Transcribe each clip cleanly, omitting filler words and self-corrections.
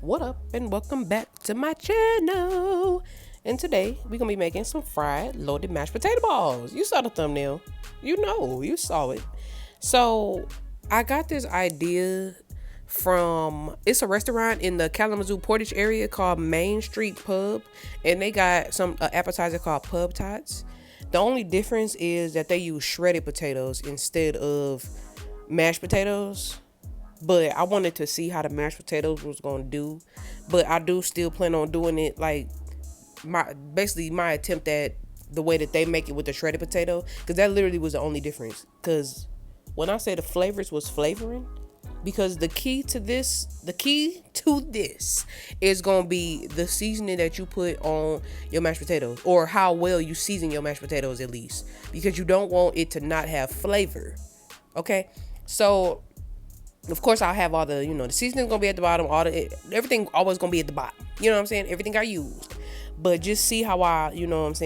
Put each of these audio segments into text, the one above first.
What up and welcome back to my channel. And today we're gonna be making some fried loaded mashed potato balls. You saw the thumbnail. You saw it. So I got this idea from, it's a restaurant in the Kalamazoo Portage area called Main Street Pub, and they got some appetizer called Pub Tots. The only difference is that they use shredded potatoes instead of mashed potatoes. But I wanted to see how the mashed potatoes was gonna do. But I do still plan on doing it like my attempt at the way that they make it with the shredded potato, because that literally was the only difference. Because when I say the flavors was flavoring, because the key to this is gonna be the seasoning that you put on your mashed potatoes, or how well you season your mashed potatoes at least, because you don't want it to not have flavor. Okay, so of course I'll have all the, the seasoning's gonna be at the bottom, everything always gonna be at the bottom. You know what I'm saying? Everything I used. But just see how I,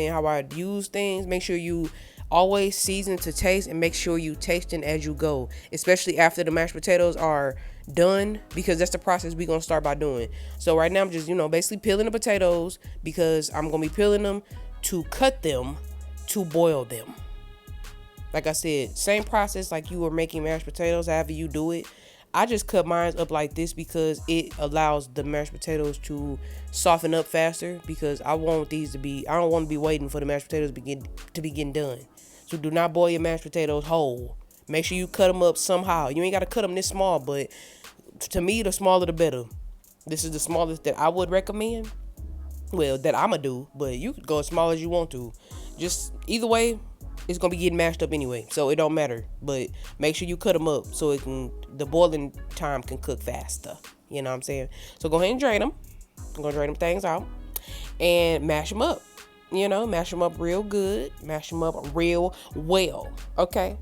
how I use things. Make sure you always season to taste, and make sure you tasting as you go, especially after the mashed potatoes are done, because that's the process we're gonna start by doing. So right now I'm just, basically peeling the potatoes, because I'm gonna be peeling them to cut them to boil them. Like I said, same process like you were making mashed potatoes, however you do it. I just cut mine up like this because it allows the mashed potatoes to soften up faster, because I don't want to be waiting for the mashed potatoes to be getting done. So do not boil your mashed potatoes whole. Make sure you cut them up somehow. You ain't got to cut them this small, but to me, the smaller the better. This is the smallest that I would recommend. Well, that I'm going to do, but you could go as small as you want to. Just either way, it's gonna be getting mashed up anyway, so it don't matter. But make sure you cut them up so the boiling time can cook faster. You know what I'm saying? So go ahead and drain them. I'm gonna drain them things out and mash them up. Mash them up real good. Mash them up real well. Okay.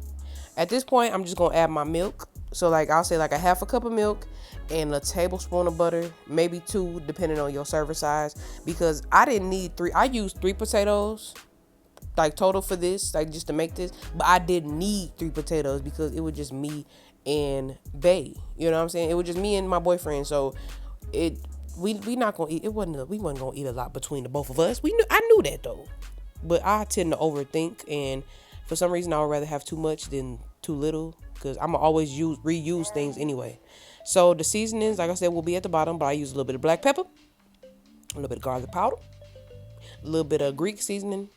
At this point, I'm just gonna add my milk. So like I'll say like a half a cup of milk and a tablespoon of butter, maybe 2, depending on your server size. Because I didn't need 3. I used 3 potatoes. Like total for this, like just to make this, but I didn't need 3 potatoes because it was just me and Bay. You know what I'm saying? It was just me and my boyfriend. So we not gonna eat. We wasn't gonna eat a lot between the both of us. I knew that though, but I tend to overthink, and for some reason I would rather have too much than too little, because I'm gonna always reuse things anyway. So the seasonings, like I said, will be at the bottom, but I use a little bit of black pepper, a little bit of garlic powder, a little bit of Greek seasoning,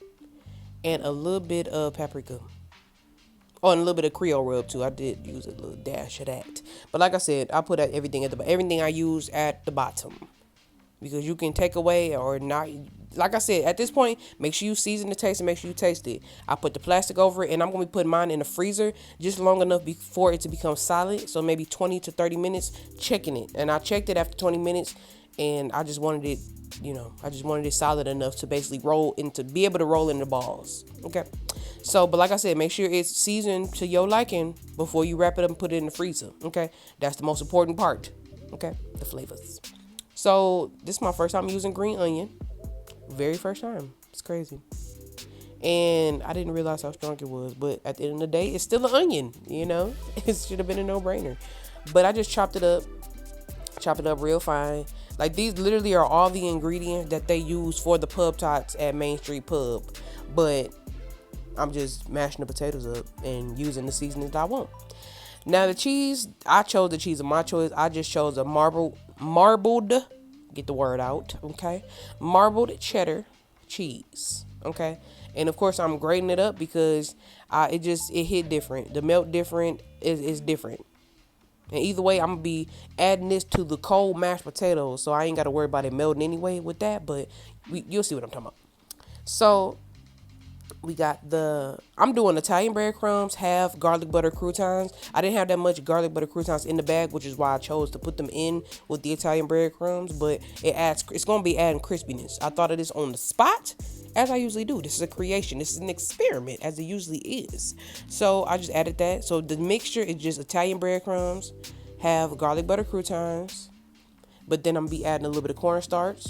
and a little bit of paprika. Oh, and a little bit of Creole rub too. I did use a little dash of that. But like I said, I put everything I use at the bottom. Because you can take away or not. Like I said, at this point, make sure you season the taste and make sure you taste it. I put the plastic over it, and I'm going to be putting mine in the freezer just long enough for it to become solid. So maybe 20 to 30 minutes, checking it. And I checked it after 20 minutes, and I just wanted it, solid enough to basically be able to roll in the balls. Okay. So, but like I said, make sure it's seasoned to your liking before you wrap it up and put it in the freezer. Okay. That's the most important part. Okay. The flavors. So this is my first time using green onion. Very first time. It's crazy. And I didn't realize how strong it was, but at the end of the day, it's still an onion, It should have been a no-brainer. But I just chop it up real fine. Like, these literally are all the ingredients that they use for the pub tots at Main Street Pub. But I'm just mashing the potatoes up and using the seasonings that I want. Now the cheese, I chose the cheese of my choice. I just chose a marbled, get the word out, okay? Marbled cheddar cheese, okay? And of course I'm grating it up because it hit different. The melt different is different. And either way, I'm going to be adding this to the cold mashed potatoes, so I ain't got to worry about it melting anyway with that, but you'll see what I'm talking about. So we got I'm doing Italian breadcrumbs, half garlic butter croutons. I didn't have that much garlic butter croutons in the bag, which is why I chose to put them in with the Italian breadcrumbs, but it's going to be adding crispiness. I thought of this on the spot, as I usually do. This is a creation. This is an experiment, as it usually is. So I just added that. So the mixture is just Italian breadcrumbs, have garlic butter croutons, but then I'm going to be adding a little bit of cornstarch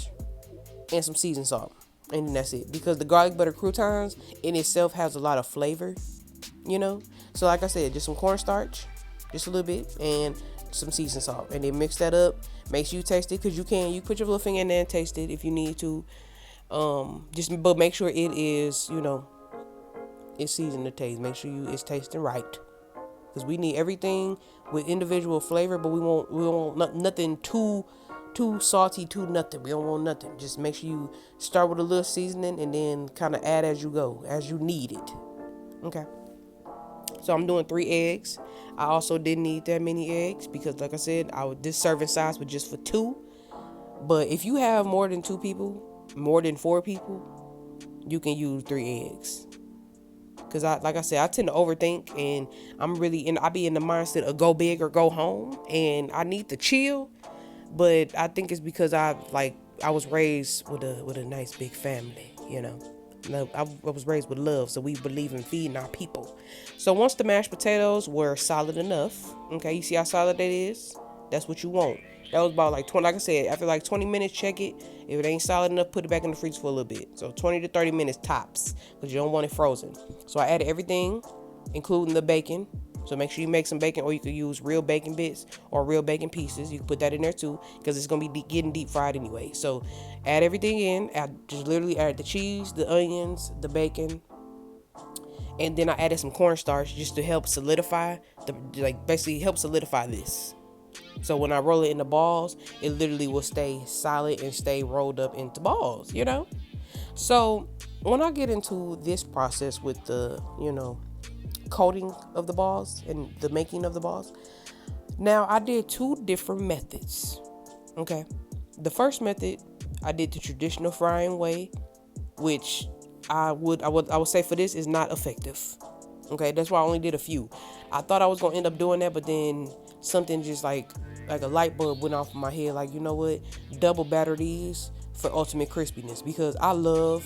and some seasoned salt. And then that's it. Because the garlic butter croutons in itself has a lot of flavor, So like I said, just some cornstarch, just a little bit, and some seasoned salt, and then mix that up. Make sure you taste it, because you put your little finger in there and taste it if you need to. But make sure it is, it's seasoned to taste. Make sure it's tasting right, because we need everything with individual flavor, but we want nothing too salty, too nothing. We don't want nothing. Just make sure you start with a little seasoning and then kind of add as you go, as you need it. Okay. So I'm doing 3 eggs. I also didn't need that many eggs because, like I said, this serving size was just for 2. But if you have more than 2 people, more than 4 people, you can use 3 eggs. Because like I said, I tend to overthink, and I be in the mindset of go big or go home, and I need to chill. But I think it's because I was raised with a nice big family, I was raised with love, so we believe in feeding our people. So once the mashed potatoes were solid enough, okay, you see how solid that is? That's what you want. That was about like 20, like I said, after like 20 minutes, check it. If it ain't solid enough, put it back in the freezer for a little bit. So 20 to 30 minutes tops, because you don't want it frozen. So I added everything, including the bacon. So make sure you make some bacon, or you could use real bacon bits or real bacon pieces. You can put that in there too, because it's going to be getting deep fried anyway. So add everything in. Just literally add the cheese, the onions, the bacon. And then I added some cornstarch just to help solidify, basically help solidify this. So when I roll it in the balls, it literally will stay solid and stay rolled up into balls, So when I get into this process with the, coating of the balls and the making of the balls, now I did 2 different methods. Okay. The first method, I did the traditional frying way, which I would say for this is not effective. Okay, that's why I only did a few. I thought I was gonna end up doing that, but then something just like a light bulb went off in my head. Like, you know what? Double batter these for ultimate crispiness, because I love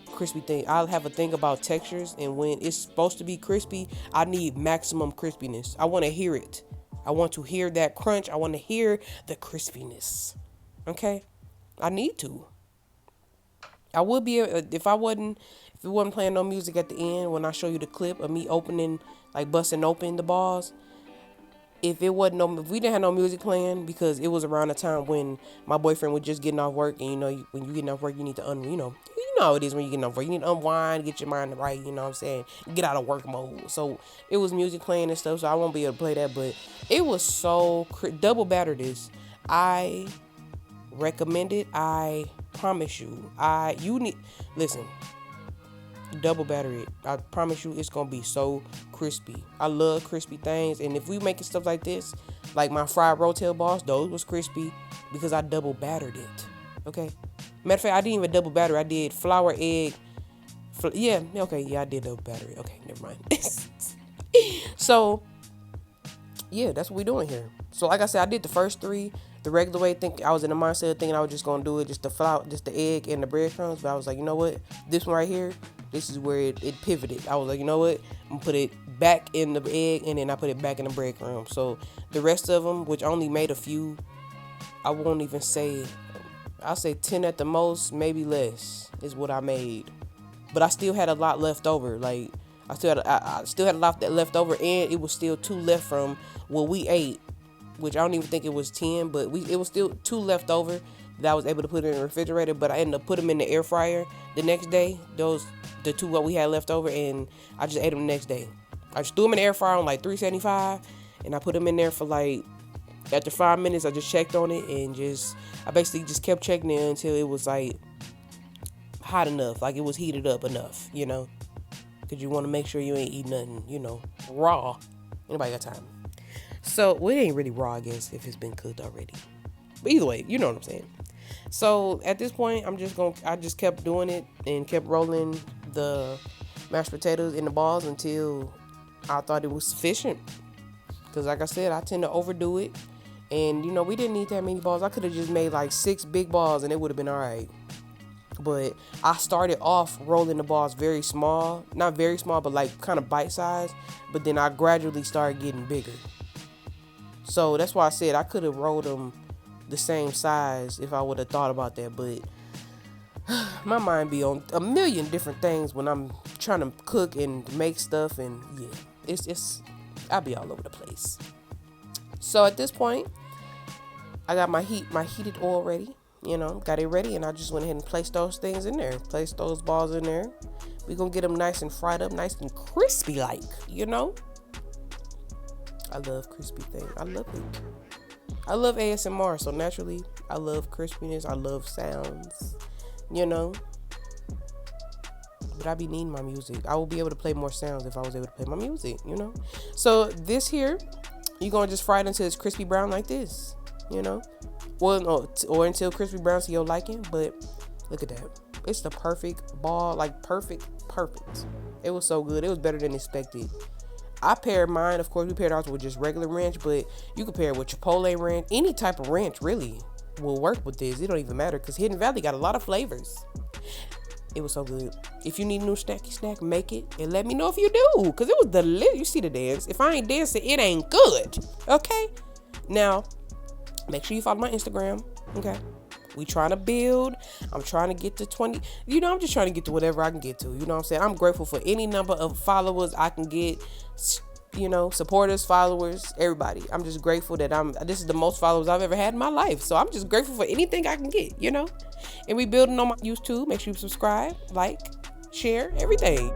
crispy thing. I have a thing about textures, and when it's supposed to be crispy, I need maximum crispiness. I want to hear it. I want to hear that crunch. I want to hear the crispiness. Okay, I need to. I would be if it wasn't playing no music at the end when I show you the clip of me opening, like busting open the balls. If we didn't have no music playing, because it was around the time when my boyfriend was just getting off work, and when you getting off work, you need to you know how it is when you getting off work. You need to unwind, get your mind right, you know what I'm saying? Get out of work mode. So it was music playing and stuff, so I won't be able to play that, but it was so double batter this. I recommend it. I promise you. Listen. Double batter it. I promise you, it's gonna be so crispy. I love crispy things, and if we making stuff like this, like my fried rotel balls, those was crispy because I double battered it. Okay. Matter of fact, I didn't even double batter. I did flour, egg. I did double batter it. Okay, never mind. So yeah, that's what we're doing here. So like I said, I did the first 3 the regular way. I was in the mindset of thinking I was just gonna do it, just the flour, just the egg and the breadcrumbs. But I was like, you know what? This one right here, this is where it pivoted. I was like, you know what? I'm gonna put it back in the egg, and then I put it back in the breadcrumbs. So the rest of them, which only made a few, I won't even say. I'll say 10 at the most, maybe less is what I made. But I still had a lot left over. Like I still had a lot that left over, and it was still 2 left from what we ate, which I don't even think it was 10, but it was still 2 left over that I was able to put in the refrigerator. But I ended up putting them in the air fryer the next day. The 2 what we had left over, and I just ate them the next day. I just threw them in the air fryer on like 375, and I put them in there for like, after 5 minutes, I just checked on it, and I basically just kept checking it until it was like hot enough, like it was heated up enough, because you want to make sure you ain't eating nothing, raw. Anybody got time? So, well, it ain't really raw, I guess, if it's been cooked already. But either way, you know what I'm saying. So at this point, I just kept doing it and kept rolling the mashed potatoes in the balls until I thought it was sufficient. Because like I said, I tend to overdo it. And, we didn't need that many balls. I could have just made like 6 big balls and it would have been all right. But I started off rolling the balls very small. Not very small, but like kind of bite-sized. But then I gradually started getting bigger. So that's why I said I could have rolled them the same size if I would have thought about that. But my mind be on a million different things when I'm trying to cook and make stuff. And yeah, I'll be all over the place. So at this point, I got my heated oil ready. You know, got it ready, and I just went ahead and placed those things in there. Placed those balls in there. We're gonna get them nice and fried up, nice and crispy like, you know. I love crispy things. I love it. I love ASMR, so naturally, I love crispiness. I love sounds, you know. But I be needing my music. I will be able to play more sounds if I was able to play my music, you know. So this here, you're gonna just fry it until it's crispy brown like this, you know. Well, no, or until crispy brown to your liking. But look at that. It's the perfect ball, like perfect. It was so good. It was better than expected. I paired mine, of course, we paired ours with just regular ranch, but you can pair it with Chipotle ranch. Any type of ranch really will work with this. It don't even matter because Hidden Valley got a lot of flavors. It was so good. If you need a new snacky snack, make it and let me know if you do, because it was delicious. You see the dance. If I ain't dancing, it ain't good. Okay? Now, make sure you follow my Instagram. Okay? We trying to build. I'm trying to get to 20. You know, I'm just trying to get to whatever I can get to. You know what I'm saying? I'm grateful for any number of followers I can get. You know, supporters, followers, everybody. I'm just grateful that this is the most followers I've ever had in my life. So I'm just grateful for anything I can get, you know? And we building on my YouTube. Make sure you subscribe, like, share, everything.